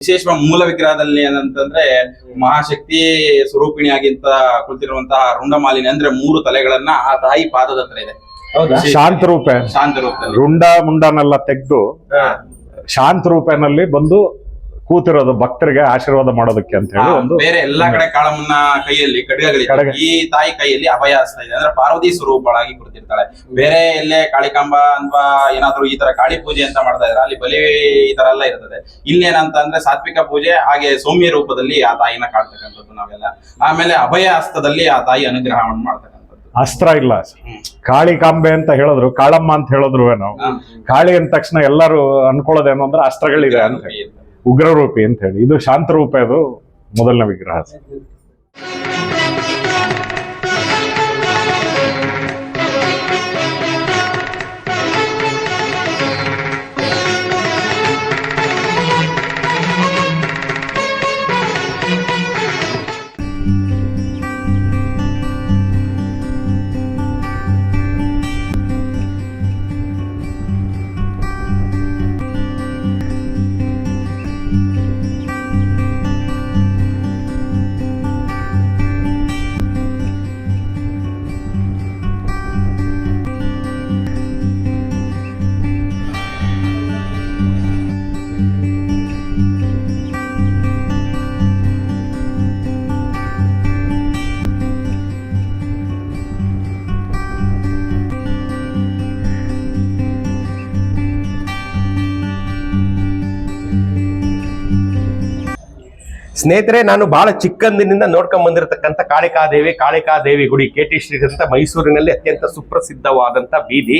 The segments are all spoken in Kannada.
ವಿಶೇಷ ಮೂಲ ವಿಗ್ರಹದಲ್ಲಿ ಏನಂತಂದ್ರೆ ಮಹಾಶಕ್ತಿ ಸ್ವರೂಪಿಣಿಯಾಗಿಂತ ಕುಳಿತಿರುವಂತಹ ರುಂಡಮಾಲಿನಿ ಅಂದ್ರೆ 3 ತಲೆಗಳನ್ನ ಆ ತಾಯಿ ಪಾದದ ಹತ್ರ ಇದೆ. ಶಾಂತ ರೂಪ, ಶಾಂತ ರೂಪದಲ್ಲಿ ರುಂಡ ಮುಂಡನೆಲ್ಲ ತೆಗೆದು ಶಾಂತ ರೂಪನಲ್ಲಿ ಬಂದು ಕೂತಿರೋದು ಭಕ್ತರಿಗೆ ಆಶೀರ್ವಾದ ಮಾಡೋದಕ್ಕೆ ಅಂತ ಹೇಳಿ ಒಂದು. ಬೇರೆ ಎಲ್ಲಾ ಕಡೆ ಕಾಳಮ್ಮನ ಕೈಯಲ್ಲಿ ಖಡ್ಗಗಳಿದೆ, ಈ ತಾಯಿ ಕೈಯಲ್ಲಿ ಅಭಯ ಹಸ್ತ ಇದೆ. ಅಂದ್ರೆ ಪಾರ್ವತಿ ಸ್ವರೂಪಳಾಗಿ ಕುಳಿತಿರ್ತಾಳೆ. ಬೇರೆ ಎಲ್ಲೇ ಕಾಳಿಕಾಂಬ ಅಥವಾ ಏನಾದ್ರು ಈ ತರ ಕಾಳಿ ಪೂಜೆ ಅಂತ ಮಾಡ್ತಾ ಇದ್ರೆ ಅಲ್ಲಿ ಬಲಿ ಈ ತರ ಎಲ್ಲ ಇರ್ತದೆ. ಇಲ್ಲಿ ಏನಂತ ಅಂದ್ರೆ ಸಾತ್ವಿಕ ಪೂಜೆ, ಹಾಗೆ ಸೌಮ್ಯ ರೂಪದಲ್ಲಿ ಆ ತಾಯಿನ ಕಾಡ್ತಕ್ಕಂಥದ್ದು ನಾವೆಲ್ಲ. ಆಮೇಲೆ ಅಭಯ ಹಸ್ತದಲ್ಲಿ ಆ ತಾಯಿ ಅನುಗ್ರಹವನ್ನು ಮಾಡ್ತಕ್ಕಂಥದ್ದು. ಅಸ್ತ್ರ ಇಲ್ಲ, ಕಾಳಿಕಾಂಬೆ ಅಂತ ಹೇಳಿದ್ರು, ಕಾಳಮ್ಮ ಅಂತ ಹೇಳಿದ್ರು ನಾವು. ಕಾಳಿ ಅಂದ ತಕ್ಷಣ ಎಲ್ಲರೂ ಅನ್ಕೊಳ್ಳೋದೇನು ಅಂದ್ರೆ ಅಸ್ತ್ರಗಳಿದೆ ಅಂತ ಹೇಳಿ, ಉಗ್ರರೂಪಿ ಅಂತ ಹೇಳಿ. ಇದು ಶಾಂತ ರೂಪ, ಇದು ಮೊದಲನೇ ವಿಗ್ರಹ. ಸ್ನೇಹಿತರೆ, ನಾನು ಬಹಳ ಚಿಕ್ಕಂದಿನಿಂದ ನೋಡ್ಕೊಂಡ್ ಬಂದಿರತಕ್ಕಂಥ ಕಾಳಿಕಾದೇವಿ ಗುಡಿ KT ಸ್ಟ್ರೀಟ್ ಅಂತ ಮೈಸೂರಿನಲ್ಲಿ ಅತ್ಯಂತ ಸುಪ್ರಸಿದ್ಧವಾದಂಥ ಬೀದಿ.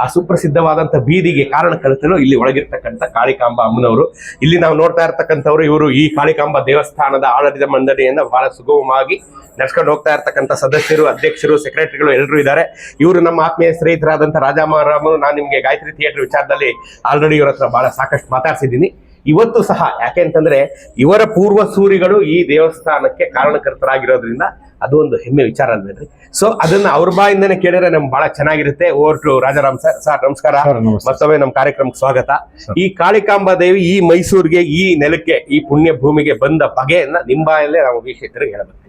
ಆ ಸುಪ್ರಸಿದ್ಧವಾದಂಥ ಬೀದಿಗೆ ಕಾರಣಕರ್ತರು ಇಲ್ಲಿ ಒಳಗಿರ್ತಕ್ಕಂಥ ಕಾಳಿಕಾಂಬ ಅಮ್ಮನವರು. ಇಲ್ಲಿ ನಾವು ನೋಡ್ತಾ ಇರ್ತಕ್ಕಂಥವ್ರು ಇವರು ಈ ಕಾಳಿಕಾಂಬ ದೇವಸ್ಥಾನದ ಆಡಳಿತ ಮಂಡಳಿಯನ್ನ ಬಹಳ ಸುಗಮವಾಗಿ ನಡ್ಸ್ಕೊಂಡು ಹೋಗ್ತಾ ಇರ್ತಕ್ಕಂಥ ಸದಸ್ಯರು, ಅಧ್ಯಕ್ಷರು, ಸೆಕ್ರೆಟರಿಗಳು ಎಲ್ಲರೂ ಇದ್ದಾರೆ. ಇವರು ನಮ್ಮ ಆತ್ಮೀಯ ಸ್ನೇಹಿತರಾದಂಥ ರಾಜಾಮರಾಮರು. ನಾನು ನಿಮಗೆ ಗಾಯತ್ರಿ ಥಿಯೇಟರ್ ವಿಚಾರದಲ್ಲಿ ಆಲ್ರೆಡಿ ಇವ್ರ ಹತ್ರ ಬಹಳ ಸಾಕಷ್ಟು ಮಾತಾಡ್ಸಿದ್ದೀನಿ. ಇವತ್ತು ಸಹ ಯಾಕೆ ಅಂತಂದ್ರೆ ಇವರ ಪೂರ್ವ ಸೂರಿಗಳು ಈ ದೇವಸ್ಥಾನಕ್ಕೆ ಕಾರಣಕರ್ತರಾಗಿರೋದ್ರಿಂದ ಅದು ಒಂದು ಹೆಮ್ಮೆ ವಿಚಾರ ಅಲ್ವೇನ್ರಿ. ಸೊ ಅದನ್ನ ಅವ್ರ ಬಾಯಿಂದನೇ ಕೇಳಿದ್ರೆ ನಮ್ಗೆ ಬಹಳ ಚೆನ್ನಾಗಿರುತ್ತೆ. Over to Rajaram sir. Sir ನಮಸ್ಕಾರ, ಮತ್ತೊಮ್ಮೆ ನಮ್ಮ ಕಾರ್ಯಕ್ರಮಕ್ಕೆ ಸ್ವಾಗತ. ಈ ಕಾಳಿಕಾಂಬಾ ದೇವಿ ಈ ಮೈಸೂರಿಗೆ, ಈ ನೆಲಕ್ಕೆ, ಈ ಪುಣ್ಯ ಭೂಮಿಗೆ ಬಂದ ಬಗೆಯನ್ನ ನಿಮ್ಮ ಬಾಯಲ್ಲೇ ನಾವು ವೀಕ್ಷಕರಿಗೆ ಹೇಳಬೇಕು.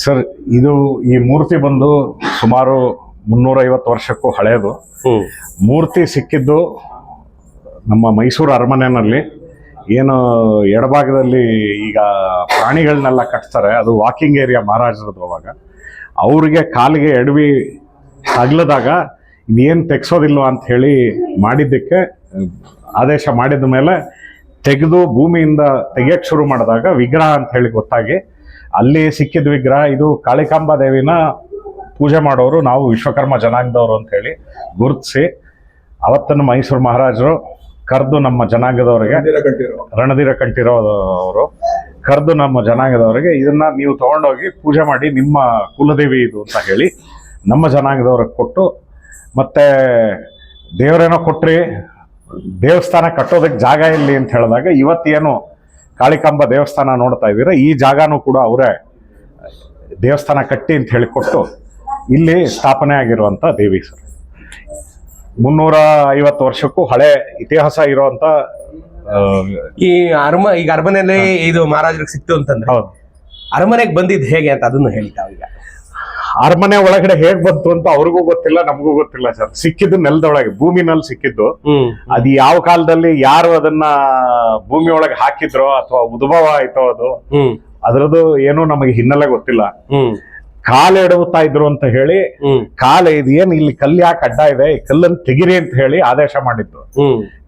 ಸರ್, ಇದು ಈ ಮೂರ್ತಿ ಬಂದು ಸುಮಾರು 350 ವರ್ಷಕ್ಕೂ ಹಳೆಯದು. ಮೂರ್ತಿ ಸಿಕ್ಕಿದ್ದು ನಮ್ಮ ಮೈಸೂರು ಅರಮನೆಯಲ್ಲಿ. ಏನು ಎಡಭಾಗದಲ್ಲಿ ಈಗ ಪ್ರಾಣಿಗಳನ್ನೆಲ್ಲ ಕಟ್ತಾರೆ, ಅದು ವಾಕಿಂಗ್ ಏರಿಯಾ ಮಹಾರಾಜರದ್ದು. ಅವಾಗ ಅವ್ರಿಗೆ ಕಾಲಿಗೆ ಎಡವಿ ತಗ್ಲದಾಗ ಇದೇನು ತೆಗ್ಸೋದಿಲ್ವ ಅಂತ ಹೇಳಿ ಮಾಡಿದ್ದಕ್ಕೆ ಆದೇಶ ಮಾಡಿದ ಮೇಲೆ ತೆಗೆದು ಭೂಮಿಯಿಂದ ತೆಗಿಯಕ್ಕೆ ಶುರು ಮಾಡಿದಾಗ ವಿಗ್ರಹ ಅಂತ ಹೇಳಿ ಗೊತ್ತಾಗಿ ಅಲ್ಲಿ ಸಿಕ್ಕಿದ ವಿಗ್ರಹ. ಇದು ಕಾಳಿಕಾಂಬಾ ದೇವಿನ ಪೂಜೆ ಮಾಡೋರು ನಾವು ವಿಶ್ವಕರ್ಮ ಜನಾಂಗದವರು ಅಂತ ಹೇಳಿ ಗುರುತಿಸಿ ಅವತ್ತನ್ನು ಮೈಸೂರು ಮಹಾರಾಜರು ಕರೆದು ನಮ್ಮ ಜನಾಂಗದವರಿಗೆ, ರಣಧೀರ ಕಂಠೀರವರು ಕರೆದು ನಮ್ಮ ಜನಾಂಗದವರಿಗೆ ಇದನ್ನ ನೀವು ತಗೊಂಡೋಗಿ ಪೂಜೆ ಮಾಡಿ, ನಿಮ್ಮ ಕುಲದೇವಿ ಇದು ಅಂತ ಹೇಳಿ ನಮ್ಮ ಜನಾಂಗದವ್ರಿಗೆ ಕೊಟ್ಟು, ಮತ್ತೆ ದೇವರೇನೋ ಕೊಟ್ರಿ, ದೇವಸ್ಥಾನ ಕಟ್ಟೋದಕ್ಕೆ ಜಾಗ ಇಲ್ಲಿ ಅಂತ ಹೇಳಿದಾಗ ಇವತ್ತೇನು ಕಾಳಿಕಾಂಬ ದೇವಸ್ಥಾನ ನೋಡ್ತಾ ಇದ್ದೀರಾ, ಈ ಜಾಗನೂ ಕೂಡ ಅವರೇ ದೇವಸ್ಥಾನ ಕಟ್ಟಿ ಅಂತ ಹೇಳಿ ಕೊಟ್ಟು ಇಲ್ಲಿ ಸ್ಥಾಪನೆ ಆಗಿರುವಂತ ದೇವಿ ಸರ್. 350 ವರ್ಷಕ್ಕೂ ಹಳೆ ಇತಿಹಾಸ ಇರುವಂತ ಈ ಈಗ ಅರಮನೆಯಲ್ಲಿ ಇದು ಮಹಾರಾಜರಿಗೆ ಸಿಕ್ತು ಅಂತಂದ್ರೆ, ಹೌದು, ಅರಮನೆಗೆ ಬಂದಿದ್ದು ಹೇಗೆ ಅಂತ ಅದನ್ನು ಹೇಳ್ತಾ. ಈಗ ಅರಮನೆ ಒಳಗಡೆ ಹೇಗ್ ಬಂತು ಅಂತ ಅವ್ರಿಗೂ ಗೊತ್ತಿಲ್ಲ, ನಮಗೂ ಗೊತ್ತಿಲ್ಲ ಸರ್. ಸಿಕ್ಕಿದ್ದು ನೆಲದೊಳಗೆ, ಭೂಮಿನಲ್ಲಿ ಸಿಕ್ಕಿದ್ದು. ಅದು ಯಾವ ಕಾಲದಲ್ಲಿ ಯಾರು ಅದನ್ನ ಭೂಮಿ ಒಳಗೆ ಹಾಕಿದ್ರೋ ಅಥವಾ ಉದ್ಭವ ಆಯ್ತೋ ಅದರದ್ದು ಏನೂ ನಮಗೆ ಹಿನ್ನೆಲೆ ಗೊತ್ತಿಲ್ಲ. ಕಾಲು ಎಡವುತ್ತಾ ಇದ್ರು ಅಂತ ಹೇಳಿ, ಇದೇನ್ ಇಲ್ಲಿ ಕಲ್ಲು ಯಾಕೆ ಅಡ್ಡ ಇದೆ, ಈ ಕಲ್ಲನ್ನು ತೆಗಿರಿ ಅಂತ ಹೇಳಿ ಆದೇಶ ಮಾಡಿದ್ದು.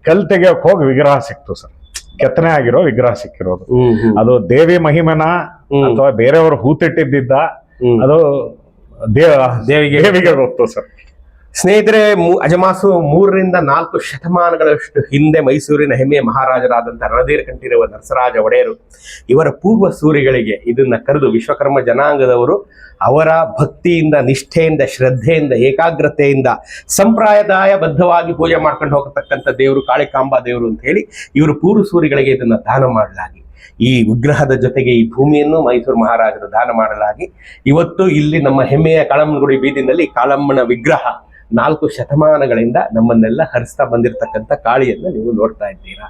ಕಲ್ಲು ತೆಗಿಯೋಕ್ ಹೋಗಿ ವಿಗ್ರಹ ಸಿಕ್ತು ಸರ್. ಕೆತ್ತನೆ ಆಗಿರೋ ವಿಗ್ರಹ ಸಿಕ್ಕಿರೋದು. ಅದು ದೇವಿ ಮಹಿಮೆನ ಅಥವಾ ಬೇರೆಯವರು ಹೂತಿಟ್ಟಿದ್ದ, ಅದು ದೇವಿಗೆ ಗೊತ್ತು ಸರ್. ಸ್ನೇಹಿತರೆ, ಅಜಮಾಸು 3 ರಿಂದ 4 ಶತಮಾನಗಳಷ್ಟು ಹಿಂದೆ ಮೈಸೂರಿನ ಹೆಮ್ಮೆಯ ಮಹಾರಾಜರಾದಂಥ ರಣಧೀರ ಕಂಠೀರವ ನರಸರಾಜ ಒಡೆಯರು ಇವರ ಪೂರ್ವ ಸೂರಿಗಳಿಗೆ ಇದನ್ನ ಕರೆದು ವಿಶ್ವಕರ್ಮ ಜನಾಂಗದವರು ಅವರ ಭಕ್ತಿಯಿಂದ, ನಿಷ್ಠೆಯಿಂದ, ಶ್ರದ್ಧೆಯಿಂದ, ಏಕಾಗ್ರತೆಯಿಂದ ಸಂಪ್ರದಾಯಬದ್ಧವಾಗಿ ಪೂಜೆ ಮಾಡ್ಕೊಂಡು ಹೋಗತಕ್ಕಂಥ ದೇವರು ಕಾಳಿಕಾಂಬಾ ದೇವರು ಅಂತ ಹೇಳಿ ಇವರು ಪೂರ್ವ ಸೂರಿಗಳಿಗೆ ಇದನ್ನ ದಾನ ಮಾಡಲಾಗಿ, ಈ ವಿಗ್ರಹದ ಜೊತೆಗೆ ಈ ಭೂಮಿಯನ್ನು ಮೈಸೂರು ಮಹಾರಾಜರು ದಾನ ಮಾಡಲಾಗಿ ಇವತ್ತು ಇಲ್ಲಿ ನಮ್ಮ ಹೆಮ್ಮೆಯ ಕಾಳಮ್ಮನಗುಡಿ ಬೀದಿನಲ್ಲಿ ಕಾಳಮ್ಮನ ವಿಗ್ರಹ 4 ಶತಮಾನಗಳಿಂದ ನಮ್ಮನ್ನೆಲ್ಲ ಹರಿಸ್ತಾ ಬಂದಿರತಕ್ಕಂಥ ಕಾಳಿಯನ್ನ ನೀವು ನೋಡ್ತಾ ಇದ್ದೀರಾ.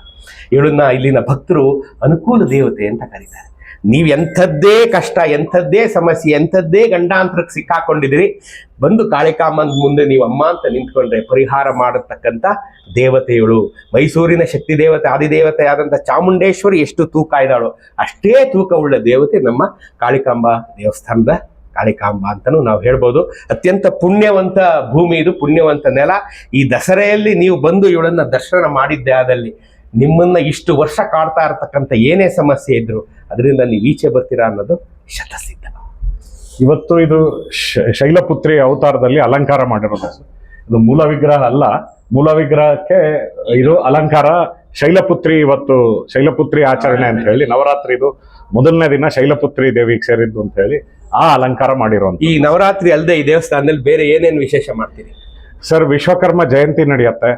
ಇವಳನ್ನ ಇಲ್ಲಿನ ಭಕ್ತರು ಅನುಕೂಲ ದೇವತೆ ಅಂತ ಕರೀತಾರೆ. ನೀವು ಎಂಥದ್ದೇ ಕಷ್ಟ, ಎಂಥದ್ದೇ ಸಮಸ್ಯೆ, ಎಂಥದ್ದೇ ಗಂಡಾಂತರಕ್ಕೆ ಸಿಕ್ಕಾಕೊಂಡಿದ್ರಿ, ಬಂದು ಕಾಳಿಕಾಮ್ಮನ ಮುಂದೆ ನೀವು ಅಮ್ಮ ಅಂತ ನಿಂತ್ಕೊಂಡ್ರೆ ಪರಿಹಾರ ಮಾಡತಕ್ಕಂಥ ದೇವತೆಗಳು. ಮೈಸೂರಿನ ಶಕ್ತಿ ದೇವತೆ ಆದಿದೇವತೆ ಆದಂಥ ಚಾಮುಂಡೇಶ್ವರಿ ಎಷ್ಟು ತೂಕ ಇದ್ದಾಳೋ ಅಷ್ಟೇ ತೂಕವುಳ್ಳ ದೇವತೆ ನಮ್ಮ ಕಾಳಿಕಾಂಬ ದೇವಸ್ಥಾನದ ಕಾಳಿಕಾಂಬ ಅಂತಲೂ ನಾವು ಹೇಳ್ಬೋದು. ಅತ್ಯಂತ ಪುಣ್ಯವಂತ ಭೂಮಿ ಇದು, ಪುಣ್ಯವಂತ ನೆಲ. ಈ ದಸರೆಯಲ್ಲಿ ನೀವು ಬಂದು ಇವಳನ್ನ ದರ್ಶನ ಮಾಡಿದ್ದೆ ಆದಲ್ಲಿ ನಿಮ್ಮನ್ನ ಇಷ್ಟು ವರ್ಷ ಕಾಡ್ತಾ ಇರತಕ್ಕಂಥ ಏನೇ ಸಮಸ್ಯೆ ಇದ್ರು ಅದರಿಂದ ನೀವು ಈಚೆ ಬರ್ತೀರಾ ಅನ್ನೋದು ಶತಸಿದ್ಧ. ಇವತ್ತು ಇದು ಶೈಲಪುತ್ರಿ ಅವತಾರದಲ್ಲಿ ಅಲಂಕಾರ ಮಾಡಿರೋದು. ಇದು ಮೂಲ ವಿಗ್ರಹ ಅಲ್ಲ, ಮೂಲ ವಿಗ್ರಹಕ್ಕೆ ಇದು ಅಲಂಕಾರ. ಶೈಲಪುತ್ರಿ ಇವತ್ತು ಶೈಲಪುತ್ರಿ ಆಚರಣೆ ಅಂತ ಹೇಳಿ ನವರಾತ್ರಿದು ಮೊದಲನೇ ದಿನ ಶೈಲಪುತ್ರಿ ದೇವಿಗೆ ಸೇರಿದ್ದು ಅಂತ ಹೇಳಿ ಆ ಅಲಂಕಾರ ಮಾಡಿರುವಂತ. ಈ ನವರಾತ್ರಿ ಅಲ್ಲದೆ ಈ ದೇವಸ್ಥಾನದಲ್ಲಿ ಬೇರೆ ಏನೇನು ವಿಶೇಷ ಮಾಡ್ತೀರಿ ಸರ್? ವಿಶ್ವಕರ್ಮ ಜಯಂತಿ ನಡೆಯುತ್ತೆ.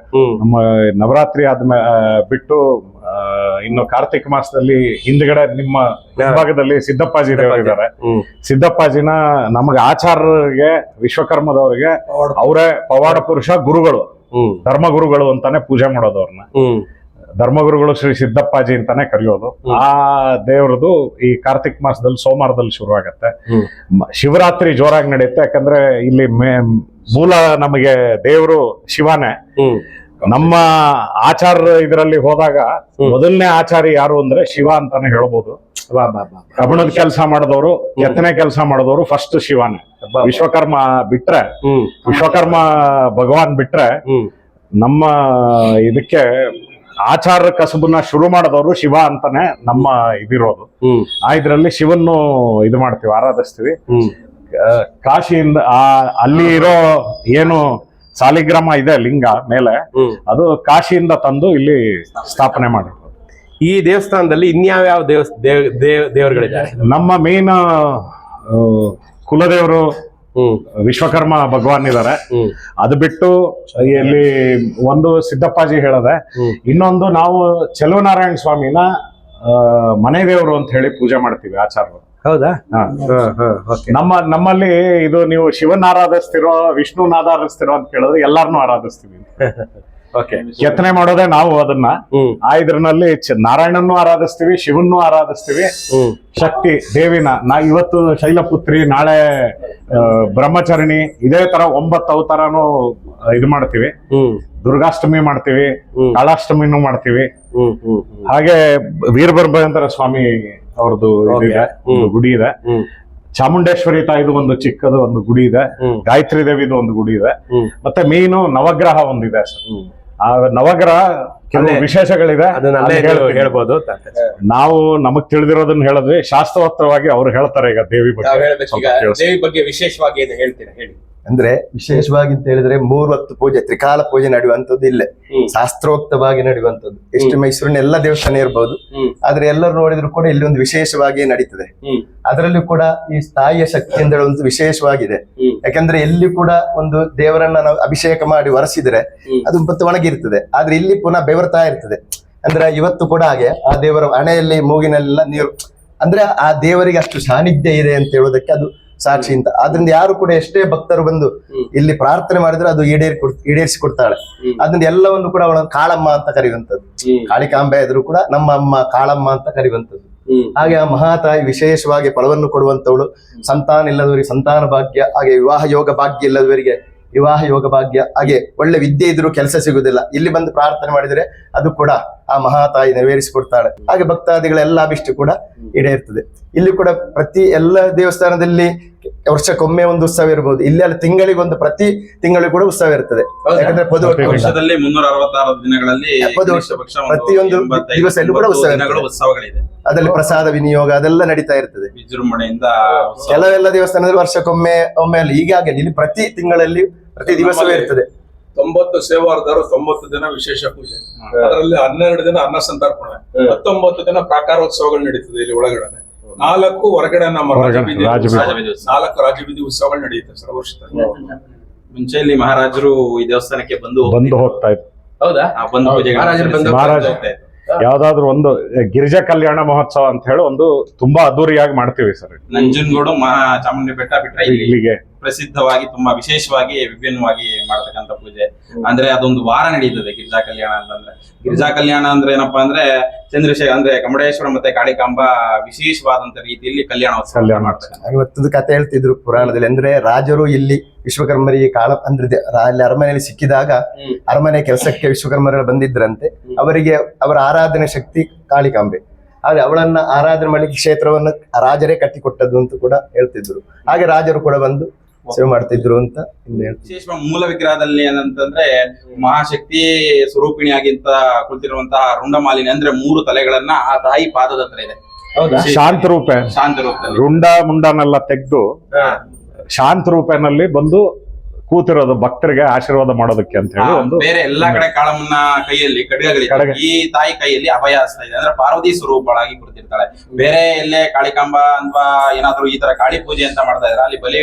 ನಮ್ಮ ನವರಾತ್ರಿ ಆದ್ಮೇಲೆ ಬಿಟ್ಟು ಇನ್ನು ಕಾರ್ತಿಕ ಮಾಸದಲ್ಲಿ ಹಿಂದ್ಗಡೆ ನಿಮ್ಮ ವಿಭಾಗದಲ್ಲಿ ಸಿದ್ದಪ್ಪಾಜಿ ದೇವರಿದ್ದಾರೆ. ಸಿದ್ದಪ್ಪಾಜಿನ ನಮಗೆ ಆಚಾರ್ಯರಿಗೆ ವಿಶ್ವಕರ್ಮದವರಿಗೆ ಅವರೇ ಪವಾಡ ಪುರುಷ ಗುರುಗಳು, ಧರ್ಮಗುರುಗಳು ಅಂತಾನೆ ಪೂಜೆ ಮಾಡೋದು. ಅವ್ರನ್ನ ಧರ್ಮಗುರುಗಳು ಶ್ರೀ ಸಿದ್ದಪ್ಪಾಜಿ ಅಂತಾನೆ ಕರೆಯೋದು. ಆ ದೇವ್ರದ್ದು ಈ ಕಾರ್ತಿಕ್ ಮಾಸದಲ್ಲಿ ಸೋಮವಾರದಲ್ಲಿ ಶುರುವಾಗತ್ತೆ. ಶಿವರಾತ್ರಿ ಜೋರಾಗಿ ನಡೆಯುತ್ತೆ. ಯಾಕಂದ್ರೆ ಇಲ್ಲಿ ಮೂಲ ನಮಗೆ ದೇವರು ಶಿವನೇ. ನಮ್ಮ ಆಚಾರ ಇದರಲ್ಲಿ ಹೋದಾಗ ಮೊದಲನೇ ಆಚಾರಿ ಯಾರು ಅಂದ್ರೆ ಶಿವ ಅಂತಾನೆ ಹೇಳ್ಬೋದು. ಕಬ್ಬಣದ ಕೆಲಸ ಮಾಡಿದವರು, ಕೆತ್ತನೆ ಕೆಲಸ ಮಾಡಿದವರು ಫಸ್ಟ್ ಶಿವನೇ. ವಿಶ್ವಕರ್ಮ ಬಿಟ್ರೆ, ವಿಶ್ವಕರ್ಮ ಭಗವಾನ್ ಬಿಟ್ರೆ ನಮ್ಮ ಇದಕ್ಕೆ ಆಚಾರ ಕಸಬನ್ನ ಶುರು ಮಾಡಿದವರು ಶಿವ ಅಂತಾನೆ ನಮ್ಮ ಇದಿರೋದು. ಇದ್ರಲ್ಲಿ ಶಿವನ್ನು ಇದು ಮಾಡ್ತೀವಿ, ಆರಾಧಿಸ್ತೀವಿ. ಕಾಶಿಯಿಂದ ಅಲ್ಲಿ ಇರೋ ಏನು ಸಾಲಿಗ್ರಾಮ ಇದೆ ಲಿಂಗ ಮೇಲೆ, ಅದು ಕಾಶಿಯಿಂದ ತಂದು ಇಲ್ಲಿ ಸ್ಥಾಪನೆ ಮಾಡಿರೋದು. ಈ ದೇವಸ್ಥಾನದಲ್ಲಿ ಇನ್ಯಾವ್ಯಾವ ದೇವರುಗಳಿದ್ದಾರೆ? ನಮ್ಮ ಮೇನ್ ಕುಲದೇವರು ವಿಶ್ವಕರ್ಮ ಭಗವಾನ್ ಇದಾರೆ. ಅದು ಬಿಟ್ಟು ಇಲ್ಲಿ ಒಂದು ಸಿದ್ದಪ್ಪಾಜಿ ಹೇಳದೆ, ಇನ್ನೊಂದು ನಾವು ಚೆಲುವನಾರಾಯಣ ಸ್ವಾಮಿನ ಮನೆ ದೇವರು ಅಂತ ಹೇಳಿ ಪೂಜೆ ಮಾಡ್ತೀವಿ ಆಚಾರ್ಯರು. ಹೌದಾ? ನಮ್ಮಲ್ಲಿ ಇದು ನೀವು ಶಿವನ್ ಆರಾಧಿಸ್ತಿರೋ ವಿಷ್ಣುನ ಆರಾಧಿಸ್ತಿರೋ ಅಂತ ಕೇಳಿದ್ರೆ ಎಲ್ಲಾರನ್ನೂ ಆರಾಧಿಸ್ತೀವಿ. ಕೆತ್ತನೆ ಮಾಡೋದೇ ನಾವು ಅದನ್ನ. ಇದ್ರಲ್ಲಿ ನಾರಾಯಣನ್ನು ಆರಾಧಿಸ್ತೀವಿ, ಶಿವನ್ನೂ ಆರಾಧಿಸ್ತೀವಿ, ಶಕ್ತಿ ದೇವಿನ. ಇವತ್ತು ಶೈಲಪುತ್ರಿ, ನಾಳೆ ಬ್ರಹ್ಮಚಾರಿಣಿ, ಇದೇ ತರ 9 ಅವತಾರನು ಇದು ಮಾಡ್ತೀವಿ. ದುರ್ಗಾಷ್ಟಮಿ ಮಾಡ್ತೀವಿ, ಕಾಳಾಷ್ಟಮಿನೂ ಮಾಡ್ತೀವಿ. ಹಾಗೆ ವೀರಭದ್ರೇಂದ್ರ ಸ್ವಾಮಿ ಅವ್ರದ್ದು ಗುಡಿ ಇದೆ. ಚಾಮುಂಡೇಶ್ವರಿ ತಾಯಿದು ಒಂದು ಚಿಕ್ಕದು ಒಂದು ಗುಡಿ ಇದೆ. ಗಾಯತ್ರಿ ದೇವಿದು ಒಂದು ಗುಡಿ ಇದೆ. ಮತ್ತೆ ಮೇನು ನವಗ್ರಹ ಒಂದಿದೆ ಸರ್. ಆ ನವಗ್ರಹ ಕೆಲವು ವಿಶೇಷಗಳಿದೆ, ಹೇಳ್ಬೋದು. ನಾವು ನಮಗ್ ತಿಳಿದಿರೋದನ್ನ ಹೇಳಿದ್ವಿ. ಶಾಸ್ತ್ರೋಕ್ತವಾಗಿ ಅವ್ರು ಹೇಳ್ತಾರೆ ಈಗ ದೇವಿ ಬಗ್ಗೆ ವಿಶೇಷವಾಗಿ ಏನು ಹೇಳ್ತೀರಾ ಹೇಳಿ. ಅಂದ್ರೆ ವಿಶೇಷವಾಗಿ ಅಂತ ಹೇಳಿದ್ರೆ 3 ಹೊತ್ತು ಪೂಜೆ, ತ್ರಿಕಾಲ ಪೂಜೆ ನಡೆಯುವಂತದ್ದು ಇಲ್ಲೇ ಶಾಸ್ತ್ರೋಕ್ತವಾಗಿ ನಡೆಯುವಂತದ್ದು. ಎಷ್ಟು ಮೈಸೂರಿನ ಎಲ್ಲ ದೇವಸ್ಥಾನ ಇರ್ಬೋದು, ಆದ್ರೆ ಎಲ್ಲರೂ ನೋಡಿದ್ರು ಕೂಡ ಇಲ್ಲಿ ಒಂದು ವಿಶೇಷವಾಗಿ ನಡೀತದೆ. ಅದರಲ್ಲೂ ಕೂಡ ಈ ತಾಯಿಯ ಶಕ್ತಿ ಅಂತ ಒಂದು ವಿಶೇಷವಾಗಿದೆ. ಯಾಕಂದ್ರೆ ಎಲ್ಲಿ ಕೂಡ ಒಂದು ದೇವರನ್ನ ನಾವು ಅಭಿಷೇಕ ಮಾಡಿ ಒರೆಸಿದ್ರೆ ಅದು ಮತ್ತೆ ಒಣಗಿರ್ತದೆ, ಆದ್ರೆ ಇಲ್ಲಿ ಪುನಃ ಬೆವರ್ತಾ ಇರ್ತದೆ. ಅಂದ್ರೆ ಇವತ್ತು ಕೂಡ ಹಾಗೆ ಆ ದೇವರ ಹಣೆಯಲ್ಲಿ ಮೂಗಿನೆಲ್ಲ ನೀರು, ಅಂದ್ರೆ ಆ ದೇವರಿಗೆ ಅಷ್ಟು ಸಾನ್ನಿಧ್ಯ ಇದೆ ಅಂತ ಹೇಳೋದಕ್ಕೆ ಅದು ಸಾಕ್ಷಿ ಅಂತ. ಆದ್ರಿಂದ ಯಾರು ಕೂಡ ಎಷ್ಟೇ ಭಕ್ತರು ಬಂದು ಇಲ್ಲಿ ಪ್ರಾರ್ಥನೆ ಮಾಡಿದ್ರೆ ಅದು ಈಡೇರಿಸಿ ಕೊಡ್ತಾಳೆ. ಅದರಿಂದ ಎಲ್ಲವನ್ನು ಕೂಡ ಅವಳನ್ನು ಕಾಳಮ್ಮ ಅಂತ ಕರೆಯುವಂಥದ್ದು. ಕಾಳಿಕಾಂಬೆ ಎದುರು ಕೂಡ ನಮ್ಮ ಅಮ್ಮ ಕಾಳಮ್ಮ ಅಂತ ಕರೆಯುವಂಥದ್ದು. ಹಾಗೆ ಆ ಮಹಾತಾಯಿ ವಿಶೇಷವಾಗಿ ಫಲವನ್ನು ಕೊಡುವಂತವಳು. ಸಂತಾನ ಇಲ್ಲದವರಿಗೆ ಸಂತಾನ ಭಾಗ್ಯ, ಹಾಗೆ ವಿವಾಹ ಯೋಗ ಭಾಗ್ಯ ಇಲ್ಲದವರಿಗೆ ವಿವಾಹ ಯೋಗ ಭಾಗ್ಯ, ಹಾಗೆ ಒಳ್ಳೆ ವಿದ್ಯೆ ಇದ್ರೂ ಕೆಲಸ ಸಿಗುದಿಲ್ಲ, ಇಲ್ಲಿ ಬಂದು ಪ್ರಾರ್ಥನೆ ಮಾಡಿದ್ರೆ ಅದು ಕೂಡ ಆ ಮಹಾತಾಯಿ ನೆರವೇರಿಸಿಕೊಡ್ತಾಳೆ. ಹಾಗೆ ಭಕ್ತಾದಿಗಳೆಲ್ಲ ಅಭಿಷ್ಟ ಕೂಡ ಈಡೇರ್ತದೆ. ಇಲ್ಲಿ ಕೂಡ ಪ್ರತಿ ಎಲ್ಲ ದೇವಸ್ಥಾನದಲ್ಲಿ ವರ್ಷಕ್ಕೊಮ್ಮೆ ಒಂದು ಉತ್ಸವ ಇರಬಹುದು. ಇಲ್ಲಿ ಅಲ್ಲಿ ತಿಂಗಳಿಗೊಂದು, ಪ್ರತಿ ತಿಂಗಳು ಕೂಡ ಉತ್ಸವ ಇರ್ತದೆ. ಯಾಕಂದ್ರೆ ವರ್ಷದಲ್ಲಿ 366 ದಿನಗಳಲ್ಲಿ ಪ್ರತಿಯೊಂದು ದಿವಸದಲ್ಲೂ ಕೂಡ ಉತ್ಸವಗಳಿದೆ. ಅದರಲ್ಲಿ ಪ್ರಸಾದ ವಿನಿಯೋಗ ಅದೆಲ್ಲ ನಡೀತಾ ಇರ್ತದೆ ವಿಜೃಂಭಣೆಯಿಂದ. ಕೆಲವೆಲ್ಲ ದೇವಸ್ಥಾನದಲ್ಲಿ ವರ್ಷಕ್ಕೊಮ್ಮೆ ಅಲ್ಲಿ ಹೀಗಾಗಿ ಇಲ್ಲಿ ಪ್ರತಿ ತಿಂಗಳಲ್ಲಿ ಪ್ರತಿ ದಿವಸವೇ ಇರ್ತದೆ. 90 ಸೇವಾರ್ಧರು 90 ದಿನ ವಿಶೇಷ ಪೂಜೆ, ಅದರಲ್ಲಿ 12 ದಿನ ಅನ್ನ ಸಂತರ್ಪಣೆ, 19 ದಿನ ಪ್ರಾಕಾರೋತ್ಸವಗಳು ನಡೀತದೆ ಇಲ್ಲಿ ಒಳಗಡೆ. 4 ಹೊರಗಡೆ ನಮ್ಮ 4 ರಾಜಬೀದಿ ಉತ್ಸವಗಳು ನಡೆಯುತ್ತೆ ಸರ್ ವರ್ಷದಲ್ಲಿ. ಮುಂಚೆ ಇಲ್ಲಿ ಮಹಾರಾಜರು ಈ ದೇವಸ್ಥಾನಕ್ಕೆ ಬಂದು ಹೋಗ್ತಾ ಇದ್ರು. ಹೌದಾ? ಬಂದು ಪೂಜೆಗೆ ಮಹಾರಾಜ ಯಾವ್ದಾದ್ರು ಒಂದು ಗಿರಿಜಾ ಕಲ್ಯಾಣ ಮಹೋತ್ಸವ ಅಂತ ಹೇಳಿ ಒಂದು ತುಂಬಾ ಅದ್ದೂರಿಯಾಗಿ ಮಾಡ್ತೀವಿ ಸರ್. ನಂಜನಗೂಡು ಚಾಮುಂಡಿ ಬೆಟ್ಟ ಬಿಟ್ರೆ ಇಲ್ಲಿಗೆ ಪ್ರಸಿದ್ಧವಾಗಿ ತುಂಬಾ ವಿಶೇಷವಾಗಿ ವಿಭಿನ್ನವಾಗಿ ಮಾಡತಕ್ಕಂತ ಪೂಜೆ. ಅಂದ್ರೆ ಅದೊಂದು ವಾರ ನಡೀತದೆ ಗಿರಿಜಾ ಕಲ್ಯಾಣ ಅಂತಂದ್ರೆ. ಗಿರಿಜಾ ಕಲ್ಯಾಣ ಅಂದ್ರೆ ಏನಪ್ಪಾ ಅಂದ್ರೆ ಚಂದ್ರಶೇಖರ್ ಅಂದ್ರೆ ಕಮಡೇಶ್ವರ ಮತ್ತೆ ಕಾಳಿಕಾಂಬ ವಿಶೇಷವಾದಂತ ರೀತಿಯಲ್ಲಿ ಕಲ್ಯಾಣೋತ್ಸವ ಮಾಡ್ತಾರೆ. ಇವತ್ತೊಂದು ಕತೆ ಹೇಳ್ತಿದ್ರು ಪುರಾಣದಲ್ಲಿ, ಅಂದ್ರೆ ರಾಜರು ಇಲ್ಲಿ ವಿಶ್ವಕರ್ಮರಿಗೆ ಅಂದ್ರೆ ಅಲ್ಲಿ ಅರಮನೆಯಲ್ಲಿ ಸಿಕ್ಕಿದಾಗ ಅರಮನೆ ಕೆಲಸಕ್ಕೆ ವಿಶ್ವಕರ್ಮರು ಬಂದಿದ್ರಂತೆ. ಅವರಿಗೆ ಅವರ ಆರಾಧನೆ ಶಕ್ತಿ ಕಾಳಿಕಾಂಬೆ, ಹಾಗೆ ಅವಳನ್ನ ಆರಾಧನೆ ಮಾಡ್ಲಿಕ್ಕೆ ಕ್ಷೇತ್ರವನ್ನು ರಾಜರೇ ಕಟ್ಟಿಕೊಟ್ಟದ್ದು ಅಂತ ಕೂಡ ಹೇಳ್ತಿದ್ರು. ಹಾಗೆ ರಾಜರು ಕೂಡ ಬಂದು ಸೇವೆ ಮಾಡ್ತಿದ್ರು ಅಂತ ವಿಶೇಷ ಮೂಲ ವಿಗ್ರಹದಲ್ಲಿ ಏನಂತಂದ್ರೆ ಮಹಾಶಕ್ತಿ ಸ್ವರೂಪಿಣಿಯಾಗಿಂತ ಕುಳಿತಿರುವಂತಹ ರುಂಡಮಾಲಿನಿ ಅಂದ್ರೆ 3 ತಲೆಗಳನ್ನ ಆ ತಾಯಿ ಪಾದದ ಹತ್ರ ಇದೆ. ಶಾಂತ ರೂಪೆ, ಶಾಂತ ರೂಪದಲ್ಲಿ ರುಂಡ ಮುಂಡನೆಲ್ಲ ತೆಗೆದು ಶಾಂತ ರೂಪನಲ್ಲಿ ಬಂದು ಕೂತಿರೋದು ಭಕ್ತರಿಗೆ ಆಶೀರ್ವಾದ ಮಾಡೋದಕ್ಕೆ ಅಂತ ಹೇಳಿ ಒಂದು. ಬೇರೆ ಎಲ್ಲಾ ಕಡೆ ಕಾಳಮ್ಮನ ಕೈಯಲ್ಲಿ ಖಡ್ಗಗಳಿದೆ, ಈ ತಾಯಿ ಕೈಯಲ್ಲಿ ಅಭಯ ಹಸ್ತ ಇದೆ. ಅಂದ್ರೆ ಪಾರ್ವತಿ ಸ್ವರೂಪಳಾಗಿ ಕುಳಿತಿರ್ತಾಳೆ. ಬೇರೆ ಎಲ್ಲೇ ಕಾಳಿಕಾಂಬ ಅಥವಾ ಏನಾದ್ರು ಈ ತರ ಕಾಳಿ ಪೂಜೆ ಅಂತ ಮಾಡ್ತಾ ಇದ್ರೆ ಅಲ್ಲಿ ಬಲಿ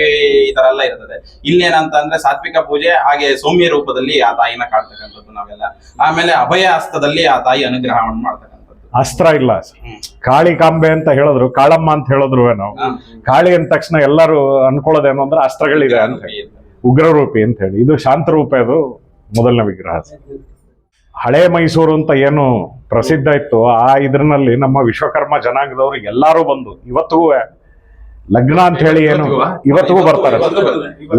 ಈ ತರ ಎಲ್ಲ ಇರ್ತದೆ. ಇಲ್ಲೇನಂತ ಅಂದ್ರೆ ಸಾತ್ವಿಕ ಪೂಜೆ, ಹಾಗೆ ಸೌಮ್ಯ ರೂಪದಲ್ಲಿ ಆ ತಾಯಿನ ಕಾಡ್ತಕ್ಕಂಥದ್ದು ನಾವೆಲ್ಲ. ಆಮೇಲೆ ಅಭಯ ಹಸ್ತದಲ್ಲಿ ಆ ತಾಯಿ ಅನುಗ್ರಹವನ್ನು ಮಾಡ್ತಕ್ಕಂಥದ್ದು. ಅಸ್ತ್ರ ಇಲ್ಲ, ಕಾಳಿಕಾಂಬೆ ಅಂತ ಹೇಳಿದ್ರು, ಕಾಳಮ್ಮ ಅಂತ ಹೇಳಿದ್ರು ನಾವು. ಕಾಳಿ ಅಂದ ತಕ್ಷಣ ಎಲ್ಲರೂ ಅನ್ಕೊಳ್ಳೋದೇನು ಅಂದ್ರೆ ಅಸ್ತ್ರಗಳಿದೆ ಅಂತ ಹೇಳಿ, ಉಗ್ರರೂಪಿ ಅಂತ ಹೇಳಿ. ಇದು ಶಾಂತರೂಪ, ಇದು ಮೊದಲನೇ ವಿಗ್ರಹ. ಹಳೆ ಮೈಸೂರು ಅಂತ ಏನು ಪ್ರಸಿದ್ಧ ಇತ್ತು, ಆ ಇದ್ರಲ್ಲಿ ನಮ್ಮ ವಿಶ್ವಕರ್ಮ ಜನಾಂಗದವರು ಎಲ್ಲಾರು ಬಂದು ಇವತ್ತಿಗೂ ಲಗ್ನ ಅಂತ ಹೇಳಿ ಏನು ಇವತ್ತಿಗೂ ಬರ್ತಾರೆ.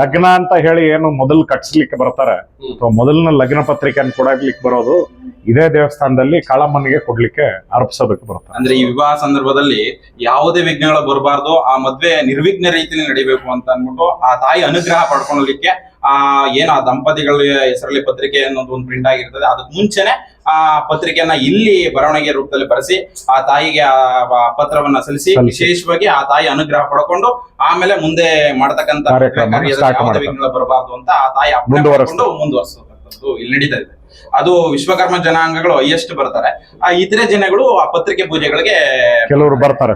ಲಗ್ನ ಅಂತ ಹೇಳಿ ಏನು ಮೊದಲು ಕಟ್ಸ್ಲಿಕ್ಕೆ ಬರ್ತಾರೆ, ಅಥವಾ ಮೊದಲನ ಲಗ್ನ ಪತ್ರಿಕೆಯನ್ನು ಕೊಡಲಿಕ್ಕೆ ಬರೋದು ಇದೇ ದೇವಸ್ಥಾನದಲ್ಲಿ ಕಾಳಮ್ಮನಿಗೆ ಕೊಡ್ಲಿಕ್ಕೆ ಅರ್ಪಿಸೋದಕ್ಕೆ ಬರ್ತಾರೆ. ಅಂದ್ರೆ ಈ ವಿವಾಹ ಸಂದರ್ಭದಲ್ಲಿ ಯಾವುದೇ ವಿಘ್ನಗಳು ಬರಬಾರ್ದು, ಆ ಮದ್ವೆ ನಿರ್ವಿಘ್ನ ರೀತಿಯಲ್ಲಿ ನಡಿಬೇಕು ಅಂತ ಅನ್ಬಿಟ್ಟು ಆ ತಾಯಿ ಅನುಗ್ರಹ ಪಡ್ಕೊಳ್ಳಲಿಕ್ಕೆ ಏನು ಆ ದಂಪತಿಗಳ ಹೆಸರಲ್ಲಿ ಪತ್ರಿಕೆ ಅನ್ನೋದು ಒಂದು ಪ್ರಿಂಟ್ ಆಗಿರ್ತದೆ. ಅದಕ್ಕೆ ಮುಂಚೆನೆ ಆ ಪತ್ರಿಕೆಯನ್ನ ಇಲ್ಲಿ ಬರವಣಿಗೆ ರೂಪದಲ್ಲಿ ಬರೆಸಿ ಆ ತಾಯಿಗೆ ಆ ಪತ್ರವನ್ನ ಸಲ್ಲಿಸಿ ವಿಶೇಷವಾಗಿ ಆ ತಾಯಿ ಅನುಗ್ರಹ ಪಡ್ಕೊಂಡು ಆಮೇಲೆ ಮುಂದೆ ಮಾಡತಕ್ಕಂತ ಯಾವುದೇ ವಿಘ್ನಗಳು ಬರಬಾರ್ದು ಅಂತ ಆ ತಾಯಿ ಮುಂದುವರೆಸ್ಕೊಂಡು ಮುಂದುವರಿಸತಕ್ಕಂಥದ್ದು ಇಲ್ಲಿ ನಡೀತಾ ಇದೆ. ಅದು ವಿಶ್ವಕರ್ಮ ಜನಾಂಗಗಳು ಹೈಯೆಸ್ಟ್ ಬರ್ತಾರೆ. ಆ ಇತರೆ ಜನಗಳು ಆ ಪತ್ರಿಕೆ ಪೂಜೆಗಳಿಗೆ ಕೆಲವರು ಬರ್ತಾರೆ.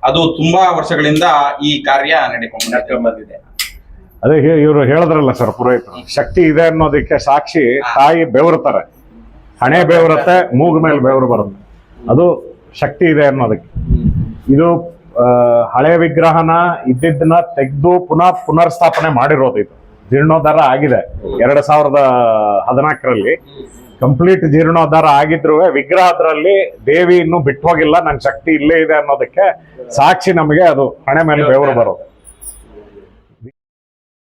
ಅದು ತುಂಬಾ ವರ್ಷಗಳಿಂದ ಈ ಕಾರ್ಯ ನಡ್ಕೊಂಡು ಬಂದಿದೆ. ಅದೇ ಇವರು ಹೇಳಿದ್ರಲ್ಲ ಸರ್, ಪುರೋಹಿತರು ಶಕ್ತಿ ಇದೆ ಅನ್ನೋದಕ್ಕೆ ಸಾಕ್ಷಿ ತಾಯಿ ಬೆವರುತ್ತಾರೆ. ಹಣೆ ಬೆವರುತ್ತೆ, ಮೂಗು ಮೇಲೆ ಬೆವರು ಬರುತ್ತೆ, ಅದು ಶಕ್ತಿ ಇದೆ ಅನ್ನೋದಕ್ಕೆ. ಇದು ಹಳೆ ವಿಗ್ರಹನ ಇದ್ದಿದ್ದನ್ನ ತೆಗೆದು ಪುನರ್ ಸ್ಥಾಪನೆ ಮಾಡಿರೋದು. ಇದು ಜೀರ್ಣೋದ್ಧಾರ ಆಗಿದೆ 2014ರಲ್ಲಿ ಕಂಪ್ಲೀಟ್ ಜೀರ್ಣೋದ್ಧಾರ ಆಗಿದ್ರು ವಿಗ್ರಹದ್ರಲ್ಲಿ ದೇವಿ ಇನ್ನೂ ಬಿಟ್ಟು ಹೋಗಿಲ್ಲ, ನನ್ ಶಕ್ತಿ ಇಲ್ಲೇ ಇದೆ ಅನ್ನೋದಕ್ಕೆ ಸಾಕ್ಷಿ ನಮಗೆ ಅದು ಹಣೆ ಮೇಲೆ ಬೆವರು ಬರೋದು.